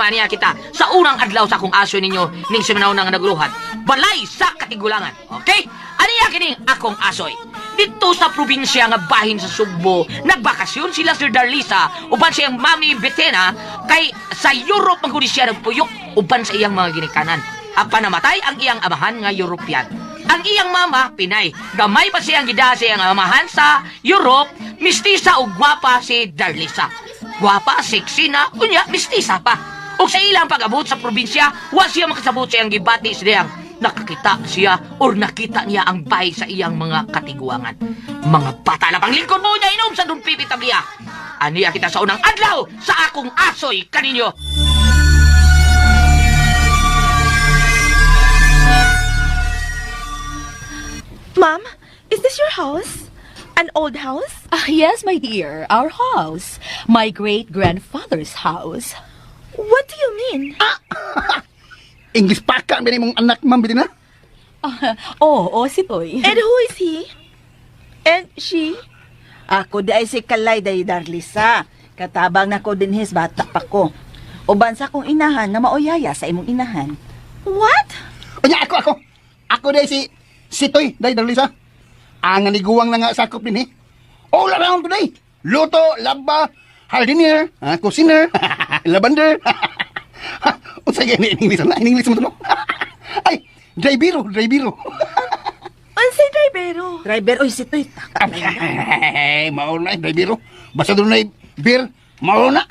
mama niya kita sa unang adlaw sa akong aso ninyo ning siminaw nang nagluhat. Balay sa katigulangan. Okay? Aniya kining akong asoy. Dito sa probinsya nga bahin sa Sugbo, nagbakasyon sila Sir Darlisa uban sa iyang mami Betena kay sa Europe maguli siya nagpuyok uban sa iyang mga ginikanan. Apa namatay ang iyang amahan nga European. Ang iyang mama, Pinay. Gamay pa siyang gida sa iyang amahan sa Europe, mistisa o gwapa si Darlisa. Gwapa, sexy na, unya, mistisa pa. O sa ilang pag-abot sa probinsya, wa siya makasabot sa iyang gibati siyang nakakita siya or nakita niya ang bahay sa iyang mga katiguangan. Mga bata na panglingkod mo niya inom sa Don Pipi Tablia. Aniya kita sa unang adlaw sa akong asoy kaninyo. Mom, is this your house? An old house? Yes, my dear, our house. My great-grandfather's house. What do you mean? English paka ba mong anak, ma'am, bitin na? Oo, si Toy. And who is he? And she? Ako day si Kalay day Darlisa. Katabang na ko din his bata pa ko. Uban sa kong inahan na maoyaya sa imong inahan. What? Onya, ako. Ako day si Toy, day Darlisa. Ang naniguang na nga sakop din eh. All around today. Luto, laba, hardinier, kusiner, lavender. Unsay gani in English na? In English mo to. Ay, drivero. Unsay drivero? Driver, oy si Toy. Ay, mauna drivero. Basta doon na beer, mauna.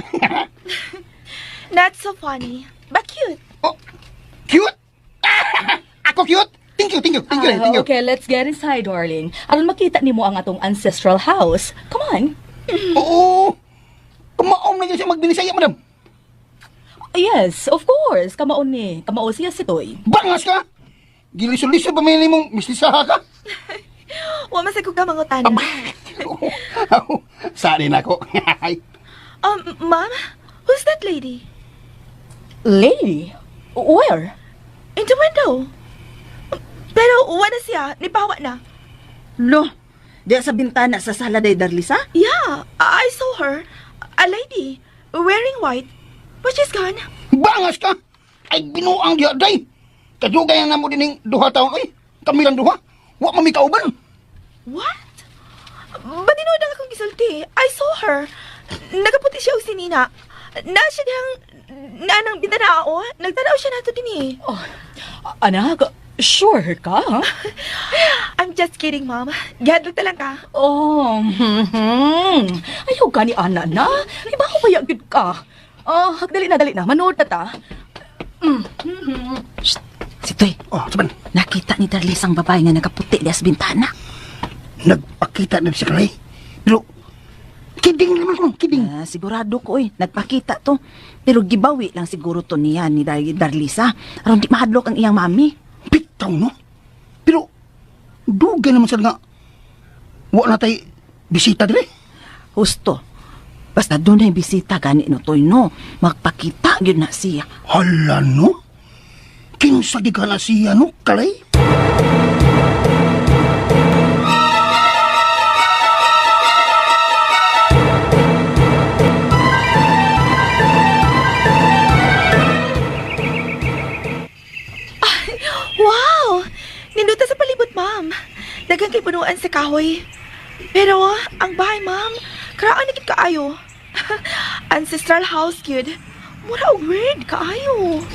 Not so funny, but cute. Oh, cute. Ako cute. Thank you. Okay, let's get inside, darling. Aron makita nimo ang atong ancestral house. Come on. Oo. Kumaon na dyan siya magbinisaya, madam. Yes, of course. Kamaon ni. Kamaon siya si Toy. Bangas ka! Gilisod-lisod ba may mong mistisaha ka? Wa man sa kong kamangutan. Saan ako? Mom, who's that lady? Lady? Where? In the window. Pero wala siya, nipawa na. Lo, di sa bintana sa sala day Darlisa? Yeah, I saw her. A lady, wearing white. But she's gone. Bangas ka! Ay, binuang diya, day! Kadugay na mo din duha taon, oy! Kami lang duha! Wa mami kauban! What? Ba't tinood ang akong gisulti? I saw her. Nagaputi siya og sinina. Na siya dihang nanang bintana o. Nagtanaw siya nato din eh. Oh, anak, sure ka? Huh? I'm just kidding, Mom. Gihadlok ta lang ka. Oh, ayaw ka ni Ana na. Iba ko kaya good ka. Dali na. Manood na ta. Shh, si Toy. Oh, saban. Nakita ni Darlisa ang babae nga nagaputi di sa bintana. Nagpakita na siya kalay. Pero, kidding naman ko, kidding. Sigurado ko nagpakita to. Pero gibawi lang siguro to niya ni Darlisa. Aron di mahadlok ang iyang mami. Bitaw, no? Pero, dugay naman siya nga, wa na tayo bisita dire. Husto. Basta doon na yung bisita gani no Toy, no? Magpakita yun na siya. Hala, no? Kinsa di ka na siya, no, kalay? Wow! Ninduta sa palibot, Ma'am. Dagang kay punuan sa kahoy. Pero, ang bahay, Ma'am, karaan na gid kaayo. Ancestral house, kid. Mura og weird kaayo.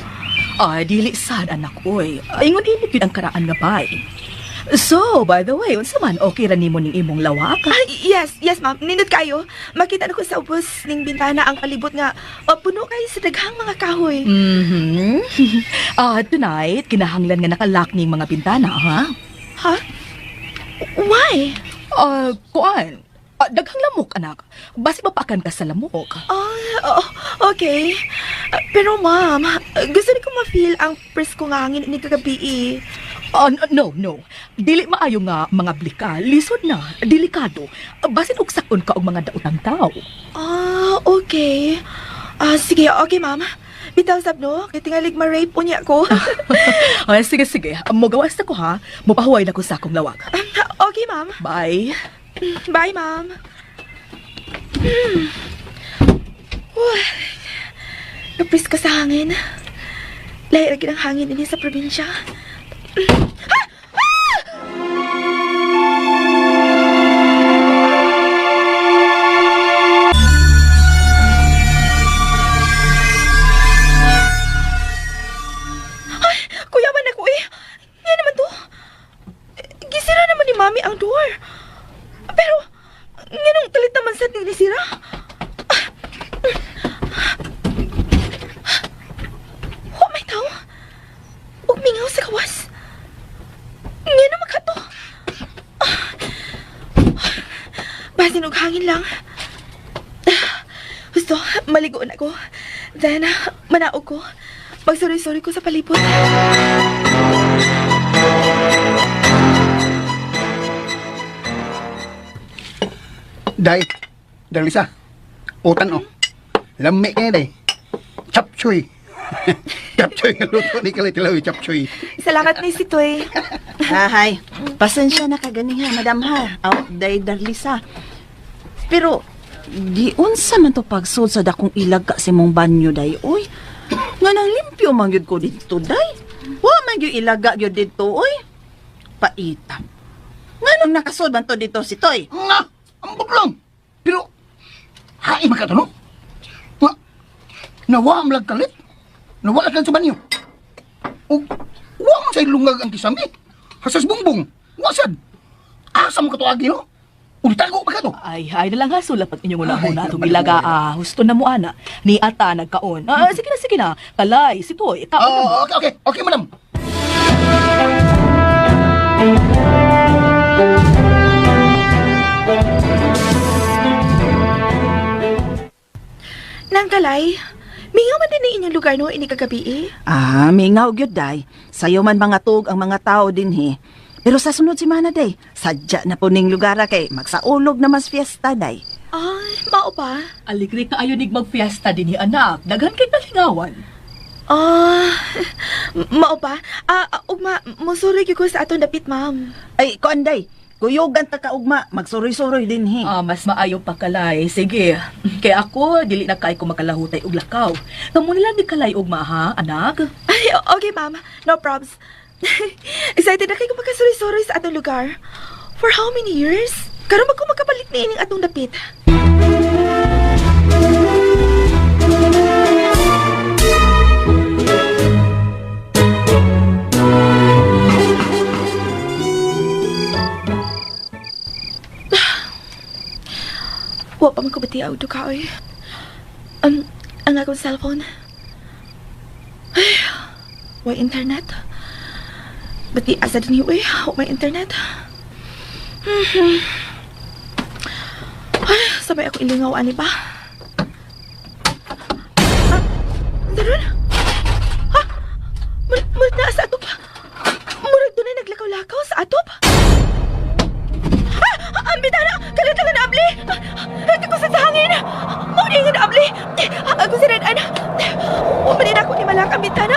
Dili sad, anak, oy. Ingon init yun ang karaan nga bay. So, by the way, unsa man okay ra nimo ning imong lawak? Yes, Ma'am. Nindot kayo. Makita na ko sa ubos ning bintana ang palibot nga puno kay sa daghang mga kahoy. Tonight, kinahanglan nga nakalock ning mga bintana, ha? Ha? Why? Kuan. Daghang lamok, anak. Basi mapakan ka sa lamok. Okay. Pero, Ma'am, gusto ni ko ma-feel ang presko nga hangin ni kagabi eh. No. Dili maayo nga mga blika. Lisod na. Delikado. Basin og sakon ka og mga daotang tao. Okay. Sige, okay, Ma'am. Bitaw sab no, kay tingalig ma-rape po niya ko. Sige. Mogawas na ko, ha? Mopahuway na ko sa akong lawak. Okay, Ma'am. Bye. Bye, Ma'am. Napris ka sa hangin. Lahi lagi ng hangin din sa probinsya. Ay, kuyaman ako eh. Nga naman to. Gisira naman ni Mami ang door. Pero, nga nung kalit naman sa tinisira. Huwag may tao. Huwag mingaw sa kawas. Nga na makato. Basin og hangin lang. Gusto, maligo na ko. Then, manaog ko. Magsorry-sorry ko sa palibot. Day, Darlisa. Utan o. Lami kayo, day. Chapchoy. Chapchoy nga luto ni Kalitilaw, chapchoy. Salamat ni si Toy. Hay, pasensya na kaganiha, madam ha. Aw, day Darlisa. Pero, di unsa man to pagsud sa dakong ilag ka si mong banyo, day. Uy, nga nang limpyo man gyud ko dito, day. Wa man gyud ilaga gyud dito, uy. Paita. Nga nung nakasud man to dito si Toy. Nga, ambot lang. Pero, hain makatanong. Nga, nawa ang kalit. Nawala ka sa banyo. O, wa man sa ilungag ang kisami. Hasas bumbong. Wasad. Asa mo katuagi, no? Ulitago pa ka to. Ay, na lang ha, sulap at inyong una-una Ay, itong ilaga. Husto na mo, ana. Ni ata nagkaon. Sige na. Kalay, si Toy, kaon na mo. Okay, madam. Nang kalay, mingaw man din na inyong lugar no, ini kagabi eh. Mingaw gyud, day. Sayo man mga tug ang mga tao din he. Pero sa sunod semana, day, sadya na po ning lugar kay magsaulog na mas fiesta, day. Ay, mao pa. Aligri ka ayon magfiesta din ni anak. Daghan kay kalingawan. Mao pa. Ugma, musuri ko sa aton dapit, ma'am. Ay, kuan, day. Kuyogan ta kaugma, magsuroy-suroy din he. Mas maayo pa kalay. Sige. Kaya ako, dili na kay ko makalahutay og lakaw. Kamu nila di kalay ugma ha, anak? Ay, okay, ma'am. No probs. Excited na kayo magkasuri-suri sa atong lugar. For how many years? Karon magko makabalik ni ining atong dapit. Wa pa man ko bati ang duka, oy. Ang akong cellphone. Ay, wa internet. Bati asa din yun, wa may internet. Ay, sabay ako ilingaw, ani ba? Daron? Ha? Mulit na sa atop? Murag doon ay naglakaw-lakaw sa atop? Ang bitana! Kalit lang na abli! Ito ko sa hangin! Mauni nga na abli! Ako si Redan! Umanin ako ni Malak ang bitana!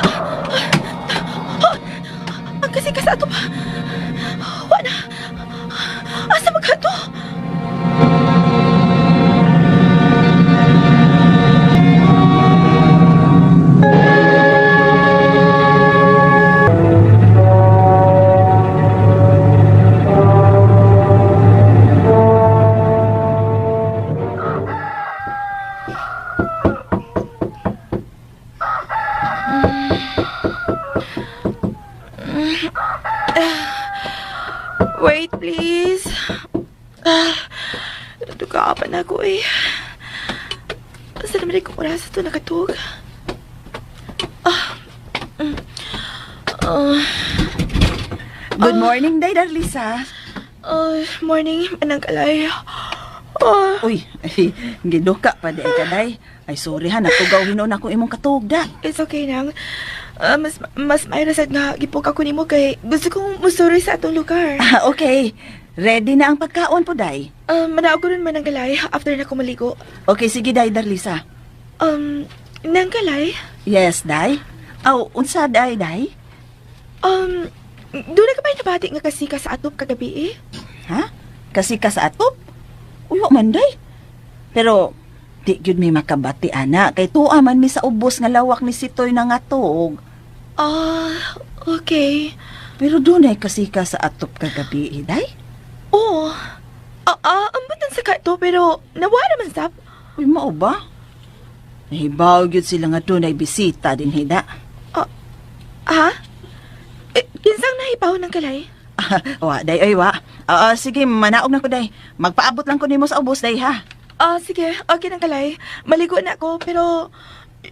Ang kasi ka sa ato pa! Wala! Asa maghato? Wait, please. Natugapan ako eh. Saan naman ko oras ito nakatug? Good morning, day Darlisa. Morning, anang kalay. Uy, giduka pa di ay kaday. Ay sorry ha, natugaw hinon akong imong katugda. It's okay nang. Mas may rasad nga gipog ako nimo kay gusto kong musuri sa atong lugar. Okay. Ready na ang pagkaon po, day. Manaog ko rin man ang galay after na ko maligo. Okay, sige, day Darlisa. Nang galay? Yes, day. Aw, unsa day, day? Doon na ka ba nabati nga kasika sa atop kagabi eh? Ha? Kasi ka sa atop? Uyo man, day. Pero, Di gyud mi makabati ana kay tuwa man mi sa ubos nga lawak ni Sitoy na nga tuog. Okay. Pero dunay kasi ka sa atop kagabi, day? Oo. Ambutan sa kato pero nawala man sab. Uy, mao ba? Nahibaw gyud sila nga dunay bisita din hida. Ha? Kinsang nahibaw ng kalay? Wa, day, ay wa. Sige, manaog na ko, day. Magpaabot lang ko nimo sa ubos, day, ha? Sige. Okay ng kalay. Maligo na ako pero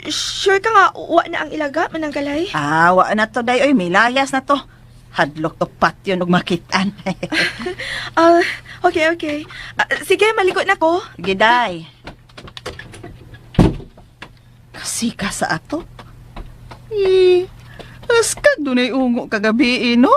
sure ka nga wa na ang ilaga man ng kalay? Wa na to, day. Oy, may layas na to. Hadlok to patyo nung makitaan. Okay. Sige, maligo na ako. Sige, day. Kasi ka sa ato? Askag dunay ungo kagabi, no?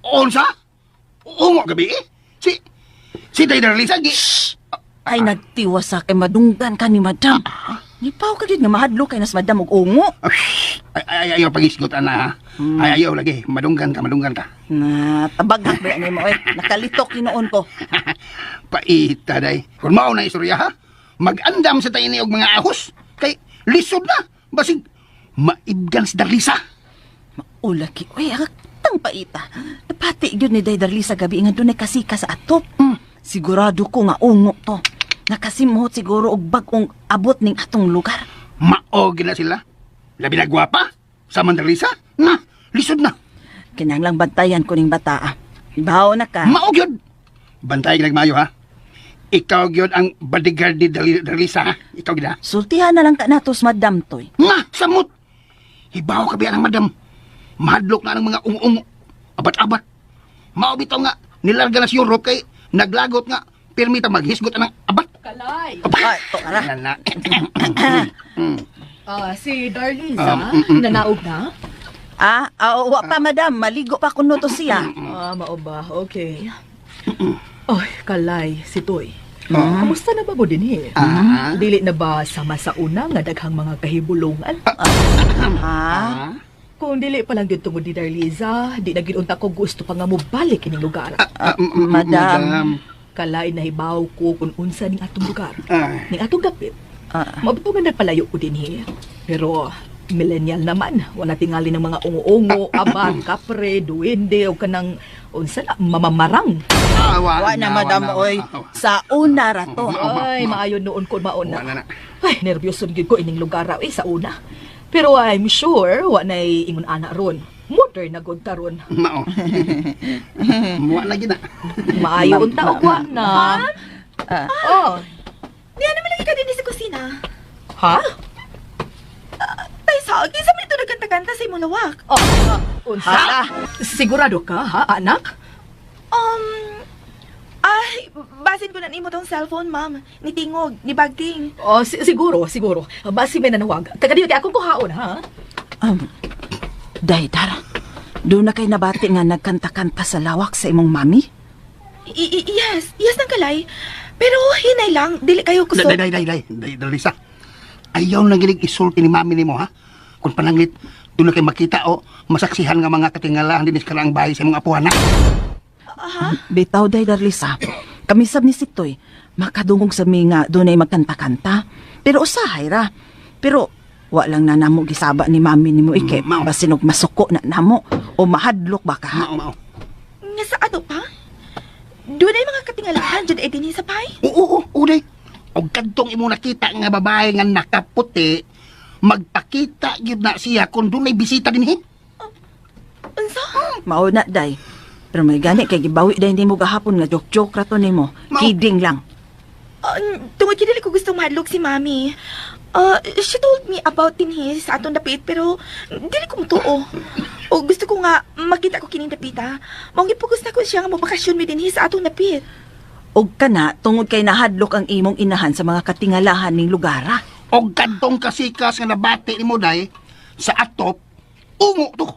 Unsa? Ungo gabi? Si Day Darlisa, Ay, nagtiwa sa kay madunggan ka ni madam. Nipaw ka gid nga mahadlok kay nas madam og ungo. Ayaw pagisgot, ana. Ayaw lagi. Madunggan ka. Na tabagak ba ni mo oy? Nakalitok hinoon ko. Paita, Day. Kung mao na istorya, ha? Mag-andam sa tayo ni og mga ahos. Kay lisod na. Basig maibgan si Darlisa. Ulaki, oy, tang paita. Napati gyud ni Day Darlisa gabi nga dunay kasika sa atop. Sigurado ko nga ungo to. Nakasimhot siguro og bag-ong abot ning atong lugar. Maogi na sila. Labi na gwapa. Sa Darlisa. Na, lisod na. Kinahanglang bantayan ko ning bata. Ibaw na ka. Maog yun. Bantay ka nagmayo, ha? Ikaw yun ang bodyguard ni Darlisa, ha? Ikaw gina. Sultihan na lang ka natos madam toy. Nga, samot. Hibaw ka biya ng madam. Mahadlok na ng mga ungo-ungo. Abat-abat. Maobitaw nga. Nilarga na si Europe kay naglagot nga. Permita maghisgot ng abat. Kalay. Ay, to ara. Na. Si Darliza, nanaog na? Wa pa madam, maligo pa kuno to siya. Mao ba? Okay. Oy, Kalay, si Toy. Kamusta na ba mo din Dili na ba sama sa una nga daghang mga kahibulungan? Kung dili pa lang gyud tungod ni Darliza, di na gyud unta ko gusto pa nga mo balik ining lugar. Madam. Kalay nahibaw ko kung unsa ning atong lugar. Ning atong gapit. Mabito nga nagpalayo ko din Pero millennial naman, wala tingali ng mga ungo-ungo, abat, kapre, duwende, o kanang unsa na, mamamarang. Wa na madam oy. Sa una ra to. Ay, maayo noon ko mauna. Wala na. Ay, nervyoso gyud ko ining lugar raw sa una. Pero I'm sure wa nay ingon ana ron. Modern na gud karon. Mao. Muwa na gina. Maayo unta og wa na. Di naman lagi ka din sa kusina. Ha? Tay sa kinsa man ito nagkanta-kanta sa imong lawak? Unsa? Sigurado ka, ha, anak? Basin ko na nimo tong cellphone, ma'am. Ni Tingog, ni Bagting. Siguro. Basi may nanawag. Taga diyo, akong kuhaon, ha? Daydar, doon na kay nabati nga nagkanta-kanta sa lawak sa imong mami? Yes nang kalay. Pero hinay lang, dili kayo kusog. Day, Darlisa. Ayaw na gilig isulti ni mami ni mo, ha? Kung pananglit, doon na kayo makita o masaksihan nga mga katingalahan din sa karaang bahay sa imong apuhan, ha? Bitaw, Daydar Lisa. Kamisab ni Sitoy, makadungog sa mi nga doon ay magkanta-kanta. Pero usahay ra. Pero wa lang na namo gisaba ni mami ni mo ike. Mao. Basin og masuko na namo o mahadlok ba ka, ha? Mao. Nga sa ano pa? Doon ay mga katingalahan dyan ay din sa pay? Oo, Day. O kadtong imo nakita nga babae nga nakaputi, magpakita yun na siya kung doon ay bisita din, he? Unsa? Mao na, Day. Pero may gani kay gibawi day nimo gahapon nga joke-joke ra to nimo. Kidding lang. Tungod kinili ko gustong mahadlok si mami. She told me about dinhi sa atong dapit pero dili ko mutuo. O gusto ko nga makita ko kining dapita. Mao gipugos na ko siya nga mabakasyon mi dinhi sa atong dapit. Og kana tungod kay nahadlok ang imong inahan sa mga katingalahan ning lugara. O kadtong kasikas nga nabati ni mo, Day, sa atop, ungo to.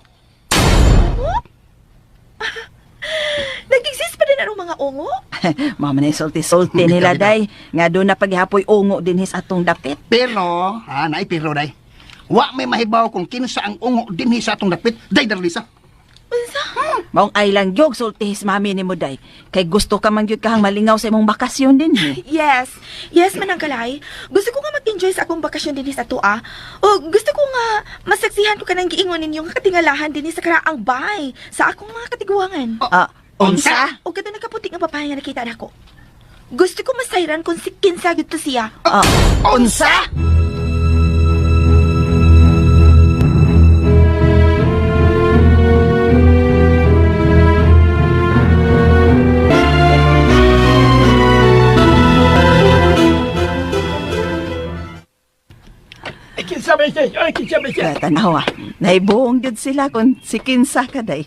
Nag-exist pa din ang mga ungo? Mama na sulti-sulti nila, Day. Nga doon na paghapoy ungo din his atong dapit. Pero, naipiro, Day. wa may mahibaw kung kinsa ang ungo dinhi sa atong dapit, day Darlisa. Unsa? Maong ay lang jog sultihis mami ni mo day. Kay gusto ka man gyud kahang malingaw sa imong bakasyon din eh. Yes. Yes, manang kalay. Gusto ko nga mag-enjoy sa akong bakasyon din sa tua. O gusto ko nga masaksihan ko ka ng giingon ninyong katingalahan din sa karaang bay sa akong mga katiguangan. Unsa? O ganda nagkaputi nga babae nga nakita nako. Gusto ko masayran kung si kinsa gyud to siya. Unsa? Tanawa, naibuong jud sila kung si kinsa ka day.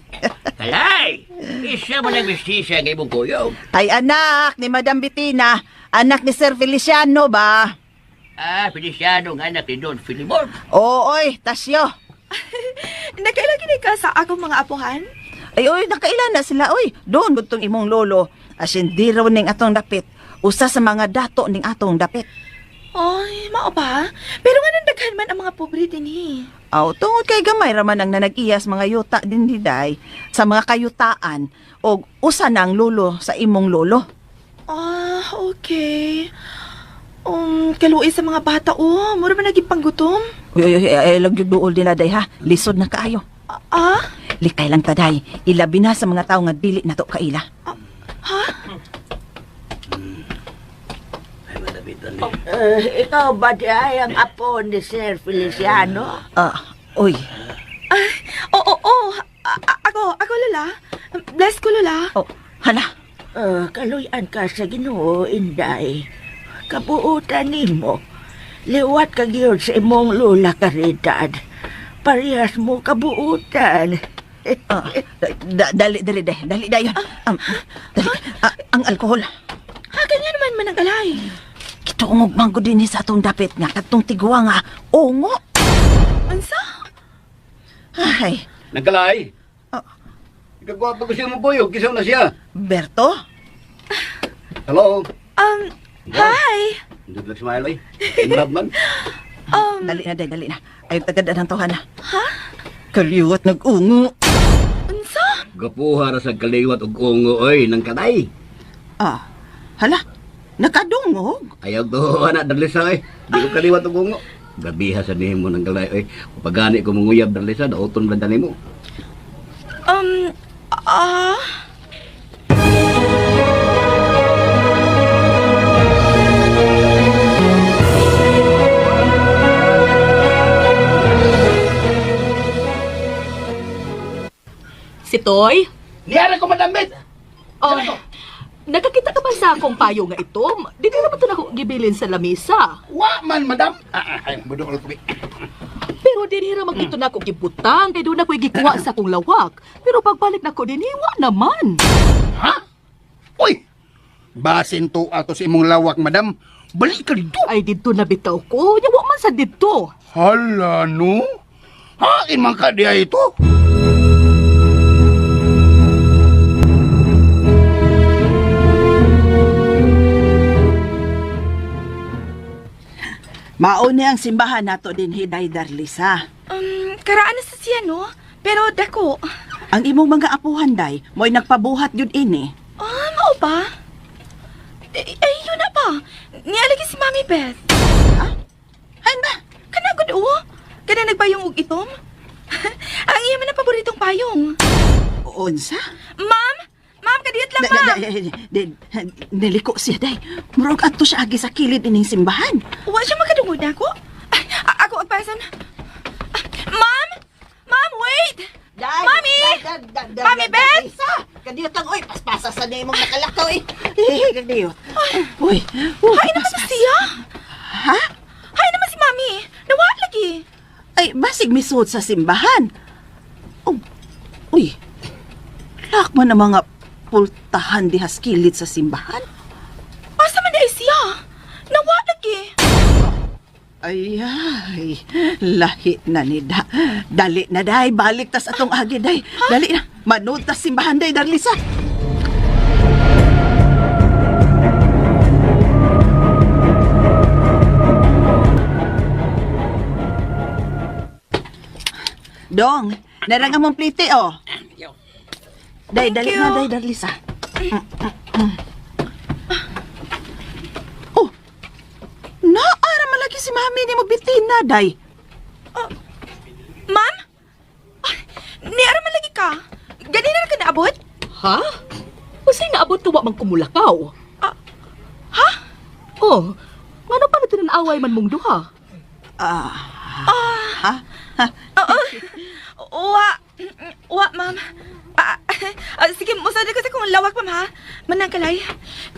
Kalay! Isa mo nagbistisya ng ibong kuyo. Ay anak ni Madam Bettina, anak ni Sir Feliciano ba? Feliciano ng anak ni Don Filimon. Ooy, tasyo. Nakailagi na ka sa akong mga apuhan? Ay oy, nakailan na sila oy. Doon butong imong lolo. Asin di raw ning atong dapit. Usa sa mga dato ning atong dapit. Ay, mao ba? Pero nga nandaghan man ang mga pobre din Aw, tungod kay gamay raman ang nanag-iyas mga yuta din diday sa mga kayutaan o usa nang lolo sa imong lolo. Ah, okay. Kaluoy sa mga bata, mura man naging panggutom. Uy, lagyog duol din na day ha. Lisod na kaayo. Likay lang taday. Ilabi na sa mga tao nga dili na to kaila. Ikaw ba di ay ang apo ni Sir Feliciano? Uy. Ako, Lola. Bless ko, Lola. Oh, hala. Kaluyan ka sa Ginoo, Inday. Kabuutan nimo. Liwat ka gyud sa imong lula Caridad. Parehas mo kabuutan. Dali dayon. Dali. Ang alkohol. Ganyan naman mananggalay. Kitungog manggo din sa atong dapit nga katong tigwa nga ungo. Ansa? Ay, Nagkalay. Ikagwapa ko siya mo boyo, kisaw na siya. Berto? Hello. Hi. Hindi lang smile ay. Marab man. Dali na. Ay, tagad ng tuhan na. Ha? Kaliwat nag-ungo. Unsa? Gapuha ra sa kaliwat og ungo oy nang kanay. Hala, nakadungog. Ayaw to anak Darlisa eh. Di ko kaliwat og ungo. Gabiha sa nimo nang kalay oy. Pagani ko munguyab Darlisa dauton lang mo. Si Toy? Niyara ko madambit. Nakakita ka ba sa akong payo nga itom? Di na naman ito na gibilin sa lamisa. Wa man madam. Ay, budok ko. Pero dinhira magkito na ako gibutang, kaya doon ako gikuha sa akong lawak. Pero pagbalik na ko, diniwa naman. Ha? Uy! Basin to ato sa imong lawak, madam. Balik ka dito. Ay, dito na bitaw ko. Yawa man sa dito. Hala, no? Hain man ka diya ito? Mauni ang simbahan nato din hiday Darlisa. Karaan na sa siya, no? Pero dako. Ang imong mga apuhan day, mo'y nagpabuhat yun ini. Mao ba? Yun na pa. Nialagi si Mami Beth. Ay ba? Kanagod, Kana nagpayong og itom? Ang iya man ang paboritong payong. Unsa? Ma'am, kadiyat lang, ma'am. Niliko siya day. Murag ato siya agi sa kilid ining simbahan. Wa siya makadungod na ako? Ako agpasan. Ma'am! Ma'am, wait! Mami! Mami, Beth! Kadiyot lang, oy, paspasa sa niya mong nakalakaw, eh. Kadiyot. Uy, Hay naman si siya! Ha? Hay naman si Mami! Nawat lagi! Ay, basig misud sa simbahan. Uy, lakman na mga pultahan dihas kilid sa simbahan. Asa man na siya? Nawat lagi! Ay, lahi na ni da. Dali na, day. Balik tas atong agi, day. Dali na. Manood tas simbahan, day, Darlisa. Dong, narang among plite, oh. Day, Thank dali you. na, day, Darlisa. Oh, naara malagi si mami ni mo bitina, day. Ma'am? Ni araman lagi ka? Ganina na ka naabot? Ha? Kasi naabot ka wa mang kumulakaw. Ha? Oh, ngano pa natin ang away man mong duha? Wa, ma'am. Sige, musad ko sa kung lawak, ma'am, ha? Manangkalay,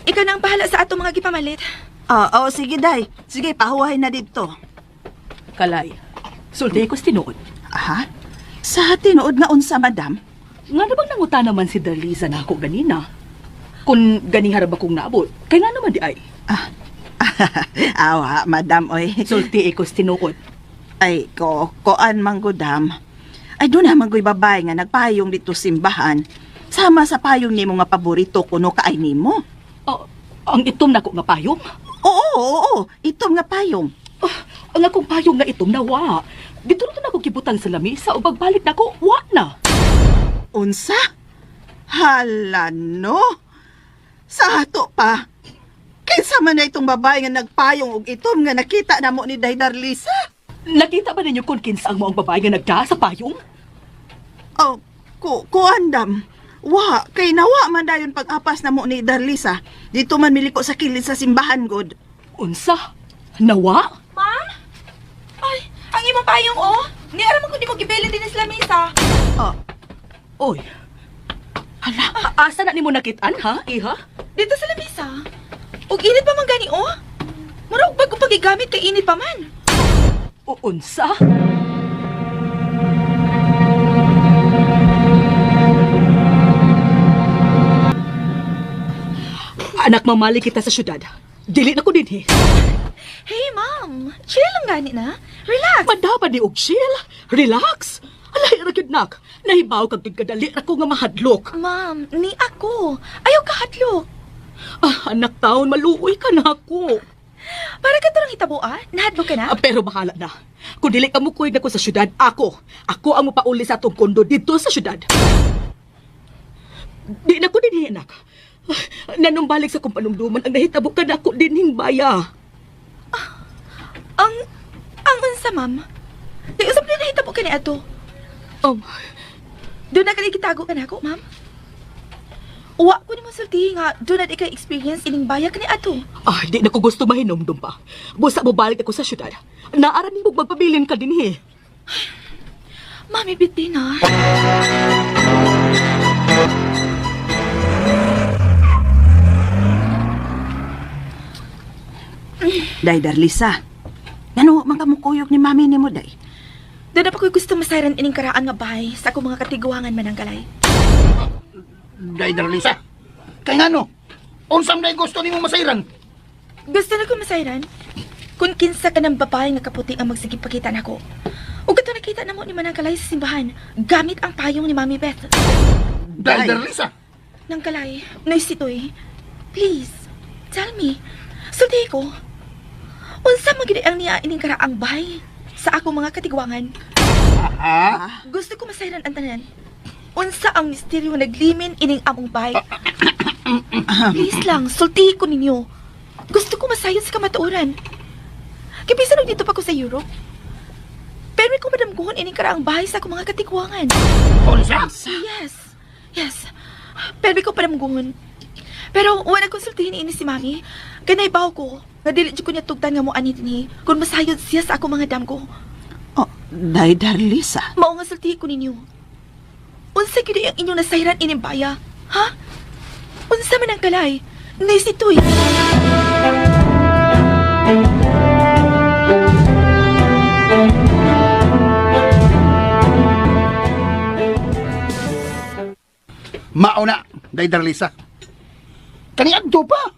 ikaw nang bahala sa atong mga gipamalit. Sige, day. Sige, pahuwahin na dito. Kalay, sulti ko tinuod. Ha? Sa tinuod nga unsa, madam? Nga na bang nanguta naman si Darliza na ako ganina? Kung ganing harap akong naabot, kaya nga naman di ay. Awa, madam, oy. Sulti ko tinuod. Ay, koan manggudam. Ay, doon naman ko'y babae nga nagpayong dito simbahan. Sama sa payong ni mga paborito kuno kaay nimo. Ang itom na ko nga payong? Oo. Itom nga payong. Ang akong payong nga itom na wa. Dito na ako kibutang sa lamisa o pagbalik na ko, wa na. Unsa? Hala, no? Sa ato pa. Kinsa man na itong babae nga nagpayong og itom nga nakita na mo ni Day Darlisa? Nakita ba ninyo kung kinsa ang mga babae nga nagda sa payong? Oh, kuandam. Wa, kay nawa man dayon pag-apas na mo ni Darlisa. Dito man miliko sa kilid sa simbahan, God. Unsa? Nawa? Ma'am? Ay, ang imong payong, oh. Ni araman ko di mo gibilin din sa lamisa. Oy. Hala, asa na nimo nakitaan, ha, iha? Dito sa lamisa. Ug init pa man gani, oh. Murag bago pagigamit kay init pa man. Unsa? Anak, mamali kita sa syudad. Dili na ko din, eh. Hey, ma'am. Chill lang gani na. Relax. Madaba ni og chill. Relax. Alay, ragid nak. Nahibaw kag tigkadali ako nga mahadlok. Ma'am, ni ako. Ayaw ka hatlok. Anak taon, maluoy ka na ako. Para ka turang hitabo, ah? Nahadlok ka na? Pero bahala na. Kung dili ka mo kuig na ko sa syudad, ako ang mapauli sa atong kondo dito sa syudad. Di na ko din, anak. Nanumbalik sa kong panumduman ang nahitabo ka na ako din baya. Ang unsa, ma'am? Di usap na nahitabo ka ni ato. Doon na kaligitago ka na ako, ma'am? Uwa ko ni mo sulti nga, doon na di ka experience ining baya ka ni ato. Di na ko gusto mahinomdom pa. Busa mo balik ako sa syudad. Naara ni mo magpabilin ka din, eh. Mami, biti na. Day Darlisa. Ngano man kamukuyog ni mami ni mo, day? Doon na pa ko'y gusto masayran ining karaan nga bahay sa akong mga katiguangan mananggalay. Day Darlisa. Kay ngano? Unsam day gusto nimo masayran? Gusto na ko masayran kung kinsa ka ng babae nga kaputi ang magsigipakita na ko. O gato nakita na mo ni manangkalay sa simbahan gamit ang payong ni Mami Beth. Day Darlisa. Nangkalay, naisitoy. Please, tell me. Sulti ko. Unsa magiging ang niya ining karaang bahay sa akong mga katigwangan. Gusto ko masayran ang tanan. Unsa ang misteryo naglimin ining among bahay. Please lang, sulti ko ninyo. Gusto ko masayon sa kamatuoran. Kipisan dito pa ko sa Europe. Pero ko madamguhon ining karaang bahay sa akong mga katigwangan. Unsa? Yes. Pero ko padamguhon. Pero wala konsultihin ini si Mami. Kanay baw ko. Nga dili ko niya tugtan nga mo anit ni kung masayod siya sa akong mga dam ko. Day Darlisa. Mao nga sultihin ko ninyo. Unsa gyud ang inyong nasayran ining baya? Ha? Unsa man ang kalay? Naisitoy. Mauna, Day Darlisa. Kaniadto pa.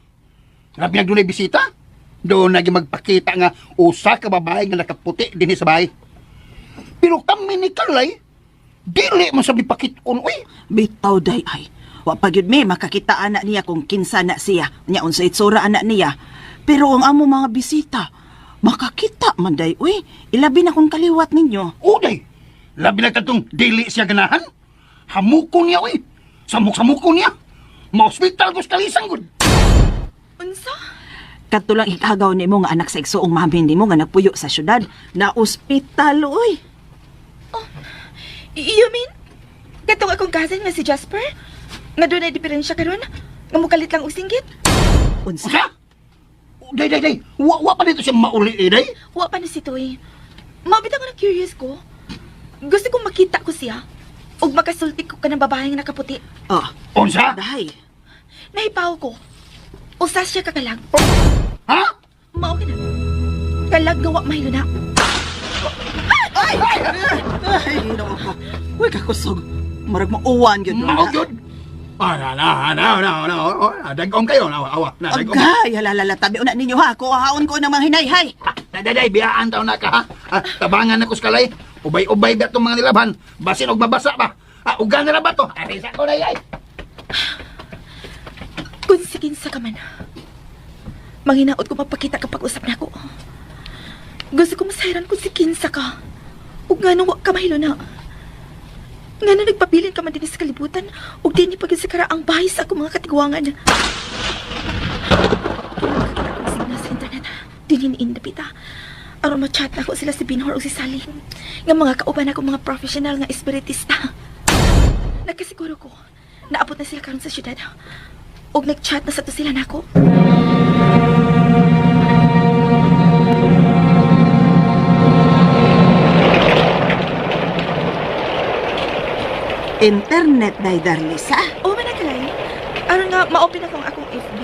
Grabe nga dunay bisita. Doon naging magpakita nga usa ka babae nga nakaputi dinhi sa bahay. Pero kami ni Carlay, dili man sabi pakit-on, uy. Bitaw, day ay. Wa pa gyud mi makakita anak niya kung kinsa na siya. Nya unsa itsura anak niya. Pero ang amo mga bisita, makakita man day, uy. Ilabi na kung kaliwat ninyo. Uday, Labi na katong dili siya ganahan. Hamukon niya, oy. Samuk-samukon niya. Ma-hospital ko sa kalisang, gud. Unsa? Katulang ikagaw ni mo nga anak sa igsuong mami ni mo nga nagpuyo sa syudad na ospital, uy. You mean? Katong akong cousin nga si Jasper? Nga doon ay diferensya karon? Nga mukalit lang og singgit? Unsa? Usa? Day. Wa pa dito siya mauli, day. Wa pa na si Toy. Mabita ko na curious ko. Gusto kong makita ko siya. Ug makasulti ko ka ng babaeng nakaputi. Oh, Unsa? dahay. Nahipaw ko. Usas siya kakalag. Ha? Mao ka na. Kalag gawa mahilo na. Ay, ginoo ko. Uy, kakusog. Murag mauwan yun. Mao gyud. Dagong kayo, awa. Dagong. Agay, halalala, tabi una ninyo ha. Kuhaon ko ng mga hinay-hay. Day, biyaan taon na ka, ha? Tabangan na kuskalay. Ubay-ubay ba itong mga nilabhan? Basin og babasa pa. Ugan na ba to? Arisa ko na yay. Kung sigin sa kaman. Manginaot ko mapakita kapag usap na ako. Gusto ko masayran kung sigin sa ka. Ug nga nung wa ka mahilo na. Nga na nagpabilin ka man din sa kalibutan. Ug din ni pagin sa karaang bahay sa akong mga katigwangan. Kinakakita kong signal sa internet. Dinin indapita. Aron ma-chat na ako sila si Binhor o si Sally. Nga mga kauban ako mga professional nga espiritista. Nagkasiguro ko, naabot na sila karon sa syudad. Og nag-chat na sa to sila nako. Internet, day, Darlisa. O manakalay. Aron nga ma-open akong akong FB.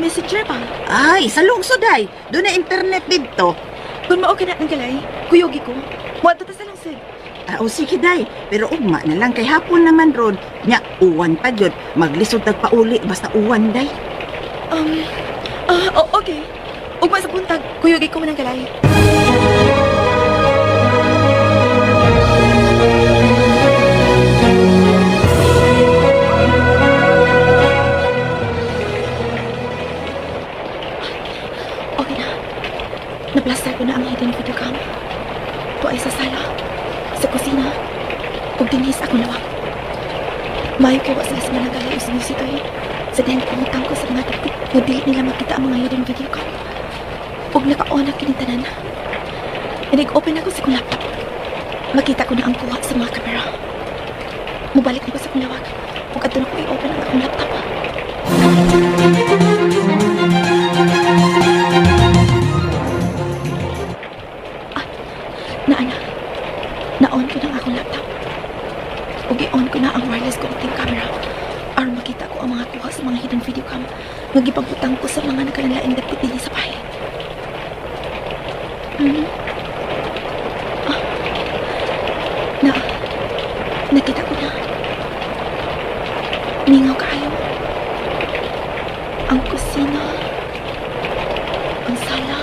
Messenger pa. Ay, sa lungsod, day. Doon na internet dito. Kung mao ka na ang galay, kuyogi ko. Muadto ta sa langsod. O sige, day. Pero ugma na lang kay hapon naman ron. Nya, uwan pa yun. Maglisod tagpauli, basta uwan, day. Okay. Ugma sa buntag, kuyogi ko man ang galay. Okay na. Naplastar ko na ang hidden video cam. Ito ay sa sala, sa kusina, ug dinhis akong lawak. Mayo kay wa sila sa managala o sinisitoy. Sa dahil pangutang ko sa mga taktik na dili nila makita ang mga hidden video cam. Ug naka-on ang kinitanan. Nag-open ako sa kong laptop. Makita ko na ang kuha sa mga kamera. Mubalik ako sa kong lawak. Ug adto na ko i-open ang akong laptop. Na-on ko na ang akong laptop. Ug i-on ko na ang wireless connecting camera aron makita ko ang mga kuha sa mga hidden video cam nga gipagutang ko sa mga nagkalalaing dapit dinhi sa bahay. Nakita ko na. Mingaw kaayo. Ang kusina. Ang sala.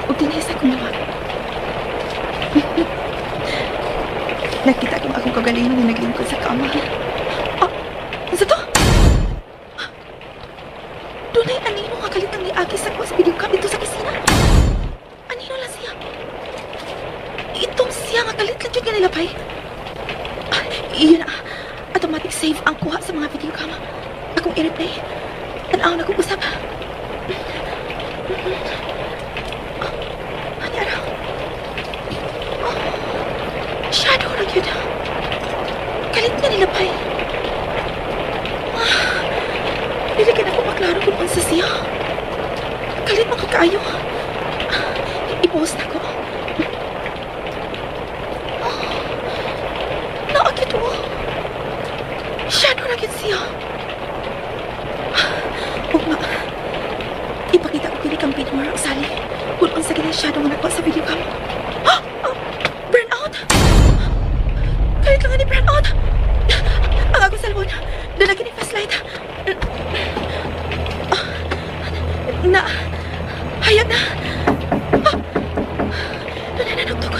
O dinhi sa akong lawak. Nakita kong akong kagalingon na naglingkod sa kama. Sa to? Dunay anino nga kalitang niagi sa kwa sa video cam dito sa kusina. Anino lang siya? Itong siya nga kalit lang yun nga nilapay. Iyon na. Automatic save ang kuha sa mga video cam. Akong i-replay. Tanaw na kong usap. Ano araw? Shadow na yun. Kalit nga nilapay. Dili ka na ko maklaro kung unsa siya. Kalit makakaayo. I-post na ko. Naakit mo. Shadow na yun siya. Huwag nga. Ipakita ko kini kang Binhor o Sally. Kung unsa gina shadow nga nagpa sa video cam. Burnout! Kalit lang nga ni burnout! Ang akong cellphone. Dalagin ni flashlight. Hayag na. Doon na nanugtog.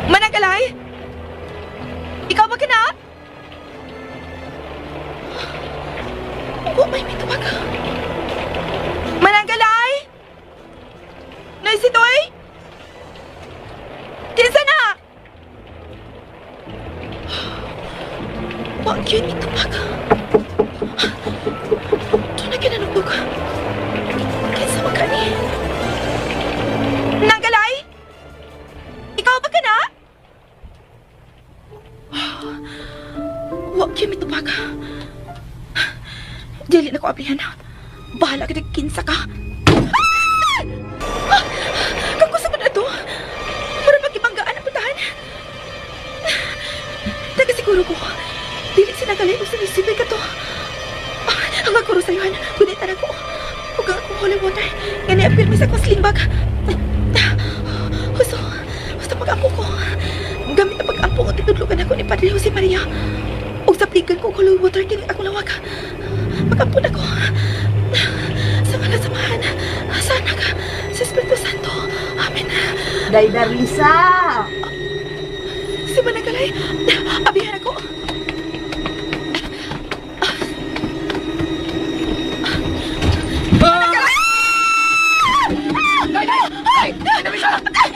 Managalay? Ikaw ba ka na? May mitubag. Managalay? Naisitoy? Dili na ko ablihan. Bahala ka kinsa ka. Kako sa na to. Para magibanggaan ang puntahan. Taga siguro ko. Dili sinagalay sa nisibay ka to. Ang magkuro sa iyon. Gunitan ako. Huwag ang akong holy water. Nga ni-appear sa akong sling bag. Gusto mag-ampo ko. Gamit na pag-ampo ko, tinudlugan ako ni Padre Jose Maria. O sa pligan ko, holy water, kini akong lawag. Mag-ampo na ko. Sa mga samahan. Sana ka. Sa Espiritu Santo. Amen. Day Darlisa! Si Managalay. Abihan ako.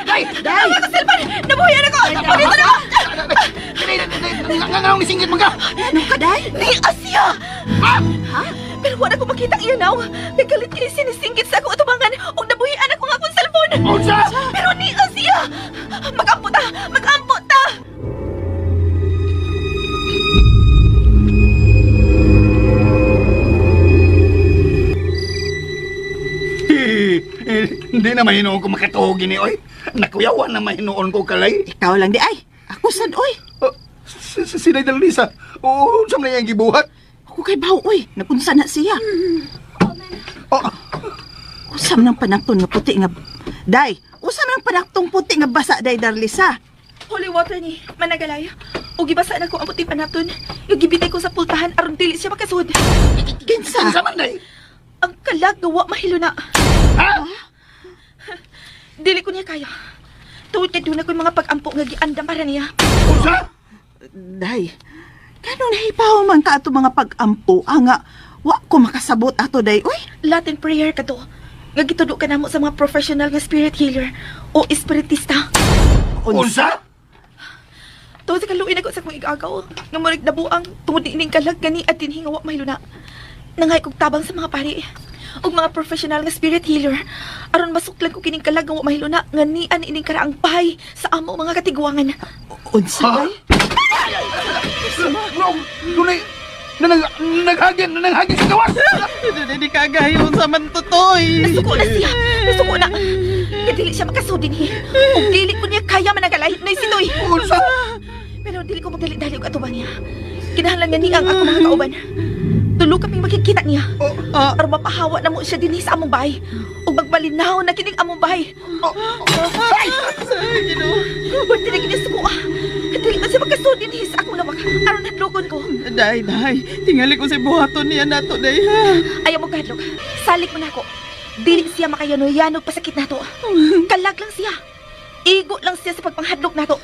Day! Ako sa cellphone! Nabuhayan ako! Pagkita na ako! Nangangaw ni singgit mo ka! Anong ka, Day? Ni Asya! Ha? Pero wala ko makita ang iyanaw. Nagalit kini sinisinggit sa akong atubangan o nabuhian ako nga akong cellphone. Unsa? Pero ni Asya! Mag-ampo ta! Mag-ampo ta! Hindi na mahinoon ko makatuog ni oy. Nakuyawan na mahinoon ko kalay. Ikaw lang, di ay. Ako sad, oy. Si Day Darlisa. Oo, saan na yung gibuhat? Ako kay Bao, oy. Napunsa na siya. Oh, Usam ng panakton nga puti nga... Day, usam ng panaktong puti nga basa, Day Darlisa. Holy water ni Managalay. O gibasa na ko ang puting panaton. Yung gibitay ko sa pultahan aron dili siya makasud. Kinsa? sa man, Day? Ang kalag gawa mahilo na. Ha? Dili ko niya kaya. Tuwid na doon ako'y mga pag-ampo nga giandam para niya. Unsa? Day, kanong nahipaw man ka ato mga pag-ampo, nga, wa ko makasabot ato, Day, oy. Latin prayer ka to. Nga gitudo ka namo sa mga professional nga spirit healer o espiritista. Unsa? Tuwid sa kaluin ako sa kong igagaw. Nga murig nabuang tungod ining kalag gani at dinhingawa mahilo na. Nangay kong tabang sa mga pari. Og mga professional nga spirit healer aron masuklan ko kining kalag nga wa mahilo na nga nian ining karaang bahay sa amo mga katiguangan. Unsa, Ha? Day? Dunay, naghagin sa gawas! Hindi kagayon sa mantutoy. Nasuko na siya. Nasuko na. Nga dili siya makasudin hi. Og dili ko niya kaya managalahi na isitoy. Unsa? Pero dili ko magdali-dali og atuban niya. Kinahanglan nga niya ang ako mga kauban. Tulo kaming makikita niya. Aron mapahawa na mo siya dinhi sa among bahay. Ug magbalinaw na kining among bahay. Ay! Pwede na ginisuko ah. Dili man siya magkasudin hi sa akong lawak. Aron hadlogon ko. Day, tingali ko si buhaton niya nato, Day, ha? Ayaw mo gadlok. Salik mo na ako. Dili siya makayano-yano pasakit nato. Kalag lang siya. Igo lang siya sa pagpanghadlok nato.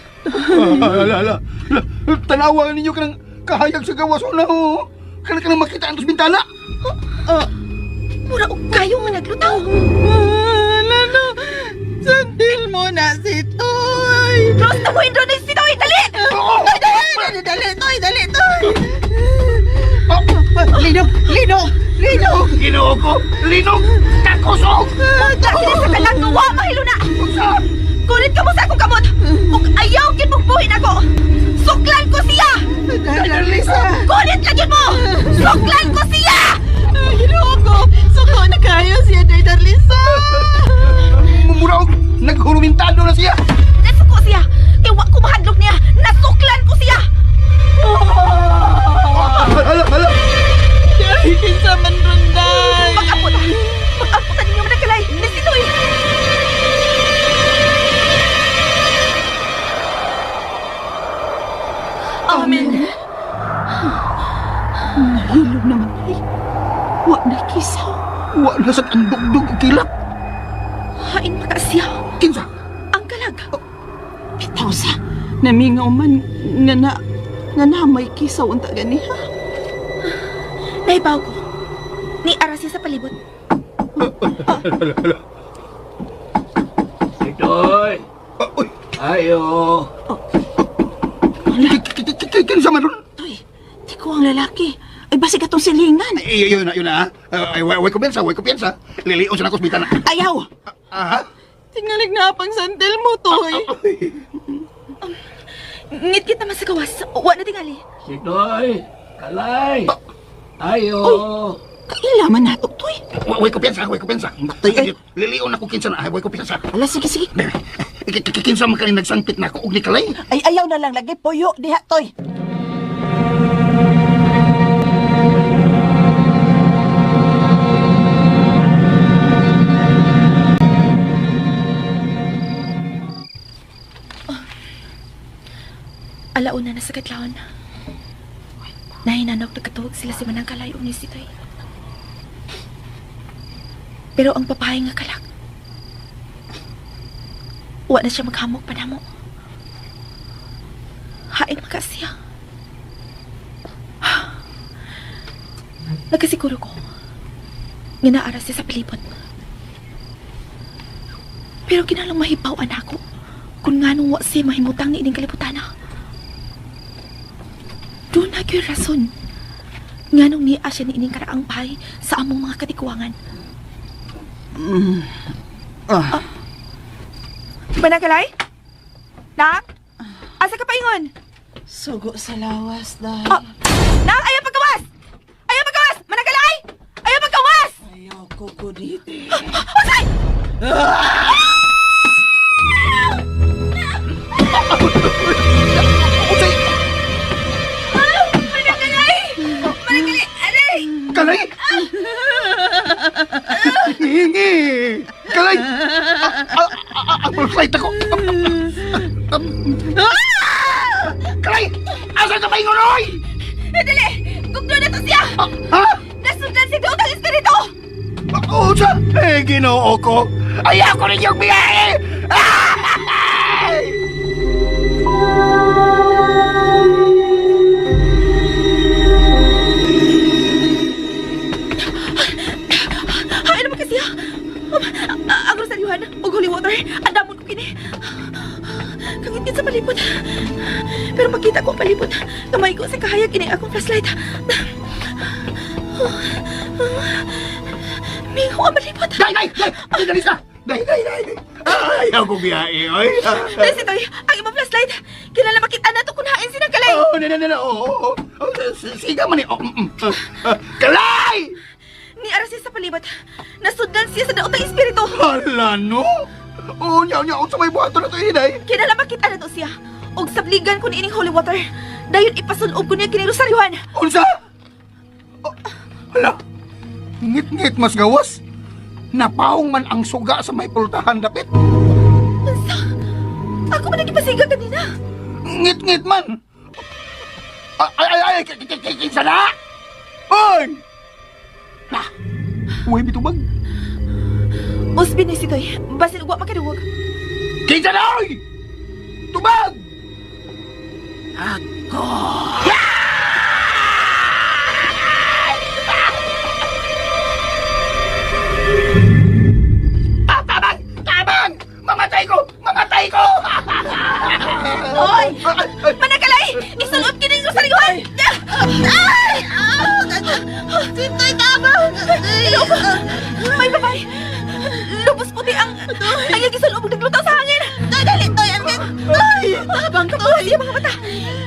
Tanawa ninyo ka ng kahayag sa gawas o na ho. Kana ka na makita ang bintana. Mura og kayo nga naglutaw. Lalo, sandil mo na si Toy. Close the window na si Toy. Dali! Dali, Toy. Linog! Ginoo ko, linog, kakusog! Dali sa kalang gawa, mahilo na! Unsa? Kulit ka mo sa akong kamot! Ug ayaw kin mong buhin ako! Suklan ko siya! Darlisa! Kulit lagi mo! Suklan ko siya! Ginoo, suko na kayo siya, Day Darlisa. Mumuraog, naghurumintado na siya! Nasuko siya! Iwa ko mahadlok niya! Nasuklan ko siya! Hala! Day, kinsa man ron, Day. Mag-apo ta! Mag-apo ta ninyo managalay! Nasitoy! Amen! Nahilog naman, Day. Wa na kisaw. Wa na sa tandugdug o kilap. Hain makasya! Kinsa? Ang kalag! Bitaw sa, namingaw man nga na may kisaw ang tagani, ha? Naibaw ko. Ni Arasi sa palibot. Itoy! Uy, Ayo! kinsa man ron? Toy, di ko ang lalaki. Ay, basig atong silingan. Yun na. Way kumpiyansa. Lilion sa nakos bintana. Ayaw! Aha? Tingalig na pang sandal mo, Toy. Ngit-ngit naman sa gawas. Wa na tingali. Itoy! Kalay! Ayo! Kailaman na to, Toy. Way ko piyansa, way ko piyansa. Ay. Lilion ako kinsa na, way ko piyansa. Ala, sige, sige. Kinsa man kanin nagsangpit na ako, ug ni kalay. Ay, ayaw na lang. Lagay puyo, diha, Toy. Alauna na sa kadlawon. Nahinanaw nagkatuwag sila si Manang Kalay o ni Sitoy. Pero ang babae nga kalak, wa na siya maghamok pa namo. Hain maka siya. Nagkasiguro ko, ginaaras siya sa palibot. Pero kinalang mahibawan ako kung nga nung wa siya mahimutang ni ining kalibutana. Doon na gyud rason. Nga nung niya siya ni ining karaang bahay sa among mga katikuwangan. Managalay? Nak? Asa ka paingon? Sugo sa lawas, Day. Oh, Nak, ayaw pagkawas! Ayaw pagkawas! Managalay! Ayaw pagkawas! Ayaw ko ko dito. Usay! Managalay! Managalay! Aray! Kalay! Hingi! Kalay! Ang flight ako! Kalay! Asan ka pa ingon, oy? Dali! Gugdo na to siya! Ha? Nasundan si Dota Espiritu! Oo, siya! Eh, ginoo ko! Ayaw ko rin yung biyahe! Hain naman kasi ang rosaryuhan o holy water, ang damon ko kini. Kangit sa palibot. Pero makita ko ang palibot, kamay ko sa kahayag kini akong flashlight. Mingo ang palibot. Day! Dali sa! Day! Ayaw ko biyahe, oy! Dahil si Toy, ang imong flashlight, kilala makita na to kung hain sinang kalay. Oo! Siga man eh! Kalay! Ni aras siya sa palibot, nasundan siya sa daotang espiritu. Hala, no? Oo, nyaw, sa may buhato na to, Day! Kinala makita na to siya. Og sabligan ko ni ining holy water. Dayon ipasulob ko niya kini rosaryuhan. Unsa? Oh, hala! Ngit-ngit mas gawas! Napaong man ang suga sa may pultahan dapit! Unsa? Ako man nagipasiga kanina. Ngit-ngit man! Ay! Kinsa na! Oy! Na! Uy, bitubag! Usbin ni si Toy, basin ugwa makaduwag. Kinsa na, oy! Tubag! Tabang! Mamatay ko! Oy! Managalay! Isulod kini yung rosaryuhan! Ay! Si Toy tabang! May babay! Lubos puti ang isulod og naglutaw sa hangin! Dali, Toy! Toy! Tabang ka po siya mga mata!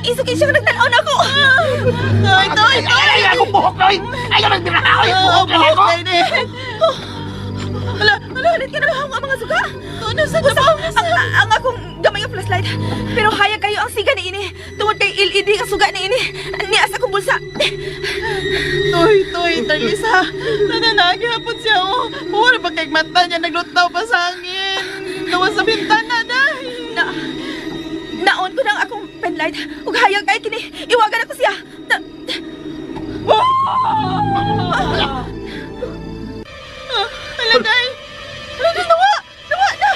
Isukin siya nagtanaw na ako! Toy! Ay, ako buhok na, oy! Ayaw nagbiraha, oy! Buhok na ako! Halit ka na ang mga suga! Ang akong gamay ang flashlight. Pero hayag kayo ang siga ni ini. Tungod kay LED ang suga ni ini. Nias akong bulsa. Toy, Darlisa. Nananagi hapon siya, oh. Wala ba kay mata niya naglutaw pa sa hangin. Gawa sa bintana, Day. Naon ko na ang akong penlight. Ug hayag kay kini. Iwagan ako siya. Hala, Day. Nawa na.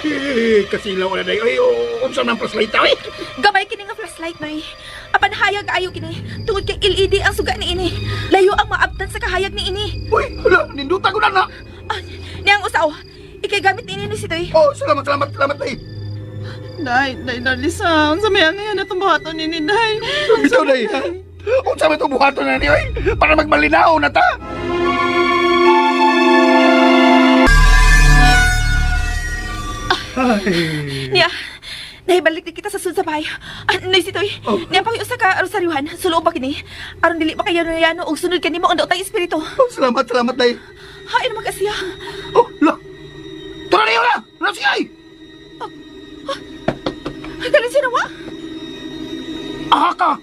Kasilaw na, day! Ay, unsa man flashlight, oy! Gamay kini nga flashlight noy. Apan hayag ayo kini. Tungod kay LED ang suga ni ini. Layo ang maabtan sa kahayag ni ini. Uy, hala! Ninduta ko na! Ah, niyang usaw. Ikay gamit ni ini ni si Toy. Oh, salamat, day! Day, Darlisa. Unsa may angayan na itong buhaton ni Day. Bitaw, day, ha? Unsa man itong buhato na ni, oy! Para magmalinaw na ta! Ay. Niya, Nahibalik din kita sa sud sa bahay. Nay sitoy. Niya pang usa ka rosaryuhan. Sulo ba kini? Aron dili ba kayo yano og sunod kanimo ang daotang espiritu. Oh, salamat, day. Hain naman kasiya. Oh, la. Tara niyo na! Ano siya ay? Galing siya nawa. Aha ka!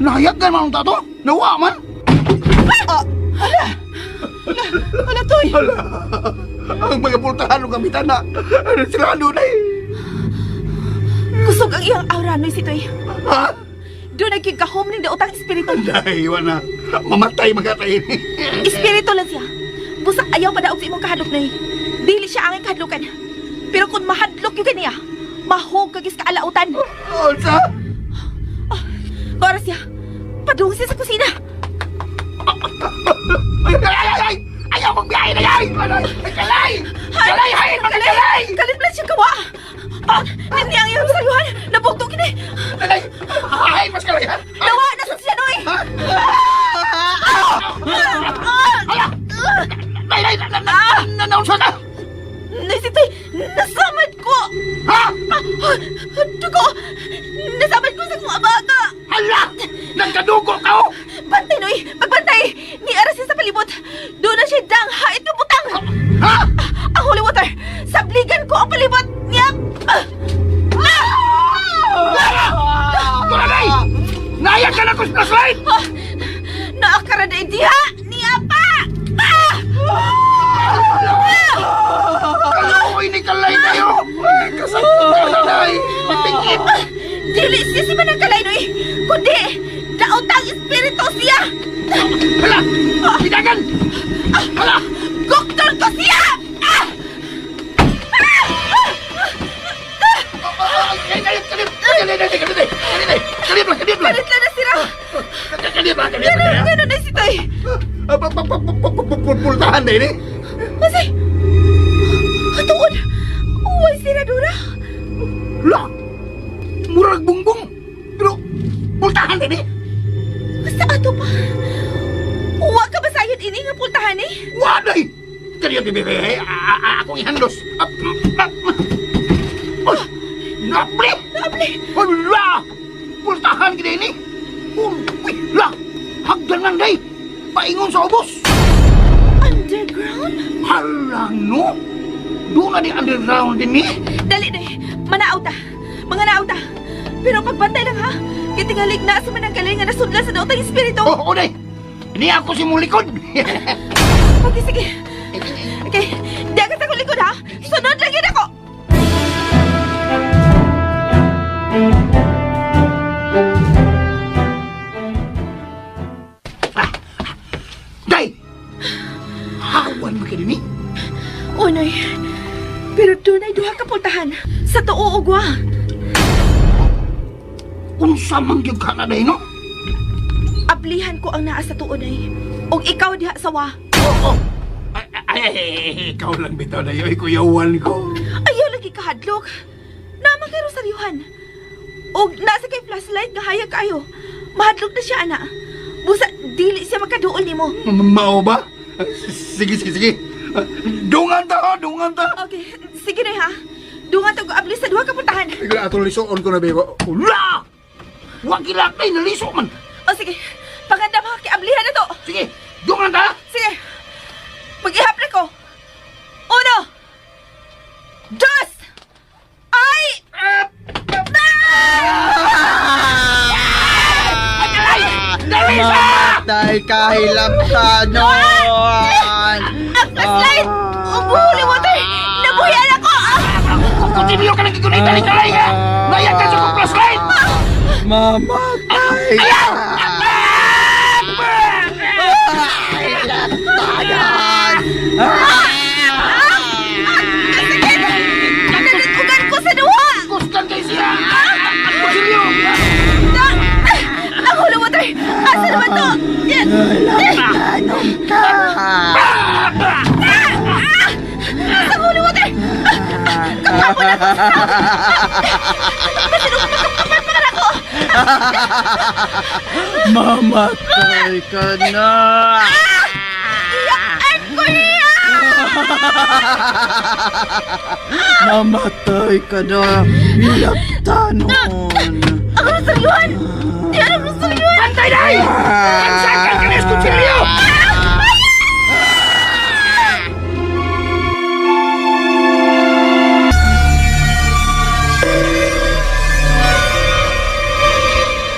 Nahayag ka naman ang tato? Nawa man? Wala toy. Hala! Ang mga pultahan ng gamitan na. Ano sila kanunay? Kusog ang iyang aura, Noy sitoy. Ha? Doon nagkikahom ng daotang espiritu. Day, wala. Mamatay magatay ni. Espiritu lang siya. Busak ayaw pa daog sa imong kahadlok, Noy. Dili siya angay kahadlokan. Pero kung mahadlok yung kaniya, mahog kagis kaalautan. Olsa! Para siya, padung siya sa kusina. Ay! Ayaw kong biyahe na yan! Kalay! Kalay! Hain! Kalay! Kalit lang siya kawa. Hindi ang iyong saluhan. Nabugto kini. Kalay! Hain! Mas kalay ha! Nawa na sa siya, Noy. Hala! Nay! Nanaunsa na! Noy sitoy, nasamad ko. Ha? Dugo, nasamad ko sa kong abaga. Hala! Nagkadugo ka oh! Bantay, Noy! Pagbantay! Ni Aras siya sa palibot! Doon na siya dang hait ng butang! Ha? Ang holy water! Sabligan ko ang palibot niya! Tulanay! Nayag ka na ko sa slide! Naakara na diha! Ni Apa! Kaloy ni Kalay kayo! Kasakit ka na, Nay! Matikit! Dili siya si Manang Kalay, Noy! Kundi, daotang espiritu siya! Hala! Bidagan! Hala! Doktor ko siya! Kalip lang! Kalit lang na sira! Ganun na si Toy! Pultahan na ini! Masay! Atuon! Uway sira dura! La! Murag bungbong! Pero, pultahan na ini! Basta ato pa! Uwa ka ba sayod ini nga pultahan eh? Waday! Kaya bibibigay, akong ihandos! Napli! Nabli! Hala! Pultahan kita ini! Uy! La! Hagdanan day! Paingon sa ubos! Underground? Hala no! Doon na di underground din ni! Dali, Day! Manaaw ta! Mga naaw ta! Pero pagbantay lang ha! Kitingalig na sa Manang Kalay nga nasudlan sa daotang espiritu! Oh, day! Ini ako si Mulikod! Okay, sige! Okay, di agad ako likod ha! Sunod lang yun ako! Day! Hawan mo ka din ni? Unoy, pero doon ay duha ka pultahan sa tuo ugwa. Unsa man gyud ka na day no? Aplihan ko ang naa sa tuo nay. Og ikaw diha sawa. Oh! Ay, ikaw lang bitaw na yun, kuyawan ko. Ayaw lagi kahadlok. Naman kay Rosaryuhan. Og nasa kay flashlight nga hayag kayo. Mahadlok na siya ana. Busa dili siya makaduol nimo. Mao ba? Sige. Dungan ta. Okay, sige na ha. Dungan to go abli sa duha ka pultahan. Sige, atong lisuon ko na, bebo. Ula! Huwag kilakay, naliso man. O sige, paganda mga kiablihan na to. Sige, dungan ta. Sige, mag-ihap na ko. Uno, dos, ay! Matay kahilaptanon! Ang flashlight! Umuhuli water! Nabuhian ako! Continue ka lang ikunita ni Kalay, ha? Nayag ka sa kong flashlight! Mamatay ka! Kahilaptanon! Nanitugan ko sa duha! Kuskan kay siya! Continue! Ang huli water! Asa naman to? Kahilaptanon ka! Ang huli water! Kapapon ako! Kapapon ako! Mamatay ka na! Iyakan ko niya! Namatay ka na. Bilagtanon. Ang Rosalyon! Yan ang Rosalyon! Antay day! Pansakan ka na eskutsilyo!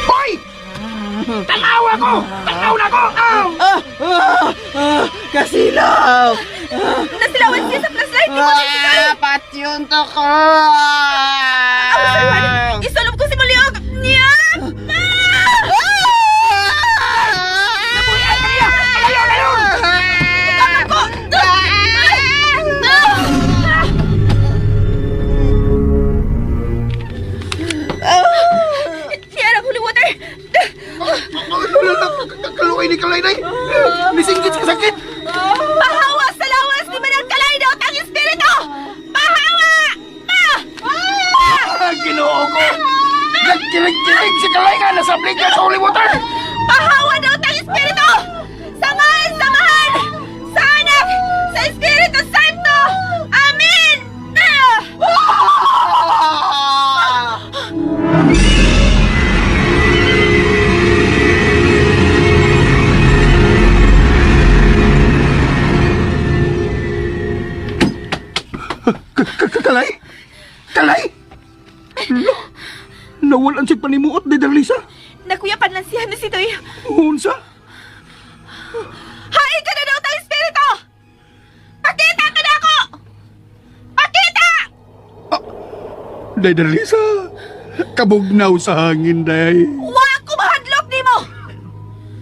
Hoy! Tanaw ako! Tanaw na ko! Kasilaw! Nasilawan siya sa flashlight! Di mo siya sisay! Patyon to ko! Ang Rosalyon! Isulong ko si Muliog! Niya! Nabuhian ka niya! Alayo, alayo! Ako! Yan ang holy water! Kaluay ni kalay, day. Nisinggit ka sakit. Pahawa sa lawas ni Manang Kalay daw ang espiritu! Pahawa! Ginoo ko. Nagkirig-kirig si kalay nga nasa blinker sa holy water. Pahawa daw ang espiritu! Samahan! Samahan! Sa anak! Sa Espiritu Santo! Amen! Kalay? Kalay? Nawalan si panimuot ni Darlisa. Nakuyapan lang siya ni Sitoy. Unsa? Hain ka na daw ang espiritu! Pakita ka na ako! Pakita! Day Darlisa. Kabugnaw sa hangin, day. Wa ko mahadlok nimo!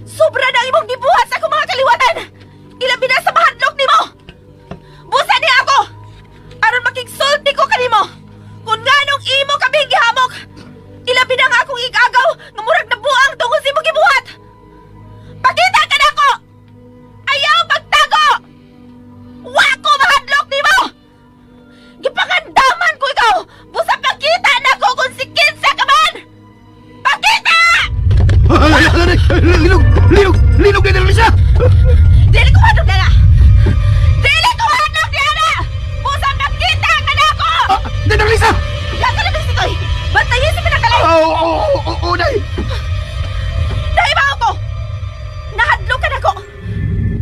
Sobra na imong gibuhat sa akong mga kaliwatan! Ilabi na sa mahadlok nimo! Busa niya ako! Aron makigsulti ko kanimo! Kung nganong imo kaming gihamok! Ilabi na nga akong igagaw nga murag na buang tungod sa imong gibuhat! Pakita ka na ako! Ayaw magtago! Wa ko mahadlok nimo! Gipangandaman ko ikaw! Busa pakita na ko kung si Kinsa ka man! Pakita! Linog ni Darlisa. Dili ko hadlok na na! Dili ko hadlok na na! Busa pakita ka na ako! Day Darlisa. Yan ka na Sitoy! Bantayin si Pinakalay! Oo, day. Dahil ba ako? Nahadlok ka na ko!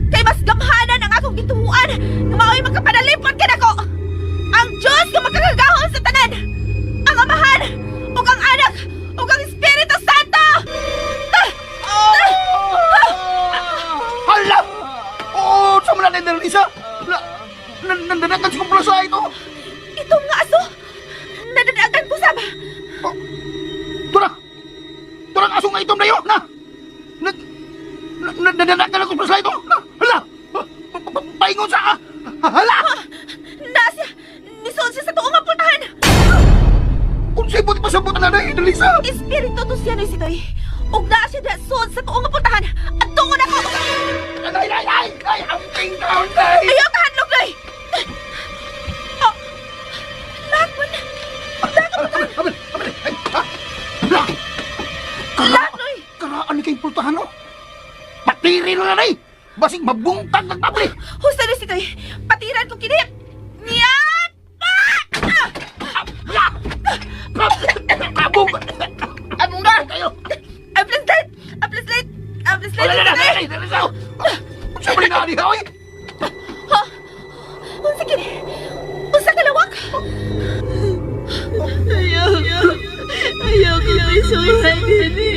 Kay mas gamhanan ang akong gituhuan nga mao'y magkapanalipod ka na ko! Ang Diyos nga magkakagahon sa tanan! Ang Amahan! Ug ang Anak! Ug ang Espiritu Santo! Hala! Oo, sa mga Day Darlisa. Nandanakan sa kumplasa ito. Itong nga aso! Nadadagan ko sab! Turang aso nga itom na yun, na! Nandanakan ako sa ito, na! Hala! Paingon sa ka! Hala! Nasya! Nisuon siya sa tuong nga pultahan! Kung sa'yo buti pasabutan na Day Darlisa. Espiritu to siya ni Sitoy! Ug naa siya na suod sa tuong nga pultahan! At tungon ako! Ay, amping down, Day! Ayaw ka hadlok, Day! Oh! Lakman! Laknoy! Karaan ni kayong pultahan, no? Patiri na Day! Basig mabungtag ng tabli! Husta na Sitoy! Patiran ko kinip! Niyat! Abong! Abong na! Kayo! Aplas light! Aplas light! Aplas light! Wala na, Sitoy! Day! Darlisa! Siya ba na niya, oy? Ha? Unsa kini? Unsa kalawak? Ayaw ko pisuhan ini.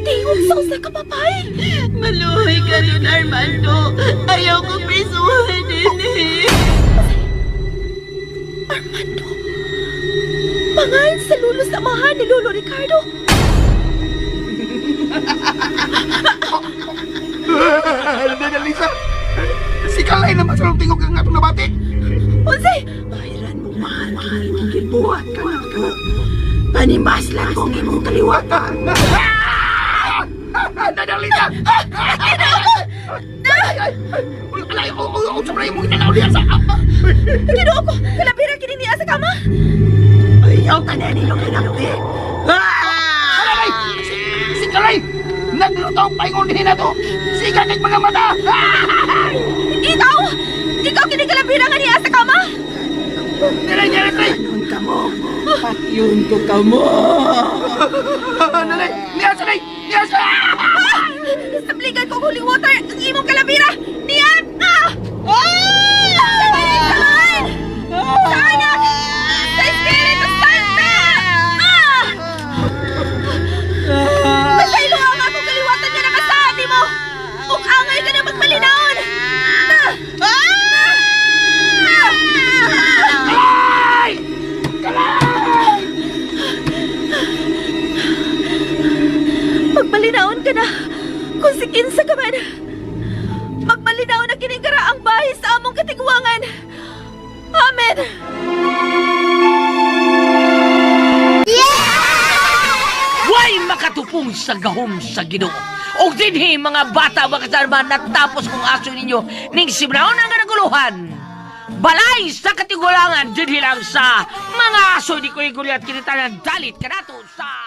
Tingog sa usa ka papay! Maluhay ka rin, Armando. Ayaw ko pisuhan ini. Armando! Pangalan sa lulo sa amahan ni Lolo Ricardo! Darlisa! Si Kalay naman sa tingog ang atong nabati! Unsay? Bahiran mo mahal mong gibuhat ka na ka. Panimaslan kong imong kaliwatan. Darlisa! Alay, o sabray mo itanaw niya sa... Ginoo ko! Kalabira kini niya sa kama! Ayaw ka na nilang kinakti. Alay! Si Kalay! Naglutaw paingon din na to! Siga kay mga mata! Ikaw! Kailangan niya sa kama. Nanay, nanay! Anong kamo? Patyon ko kamo. Nanay! Niyasa, nanay! Niyasa! Sabligan ko holy water ang imong kalabira. Niyan! Saan? Sana! Sa Espiritu Santo! Masaylo ang akong kaliwatan nga nakasaan mo! Ug angay ka na magmalinaon! Magmalinaon ka na kung si kinsa ka man. Magmalinaon na kining karaang bahay sa among katigwangan. Amen. Way makatupong sa gahom sa Ginoo. Og dinhi mga bata makasarma natapos kong aso ninyo ning simnaon nga naguluhan. Balay sa katigulangan dinhi lang sa mga aso ni Kuya Gulyat kinitanan dalit kanato sa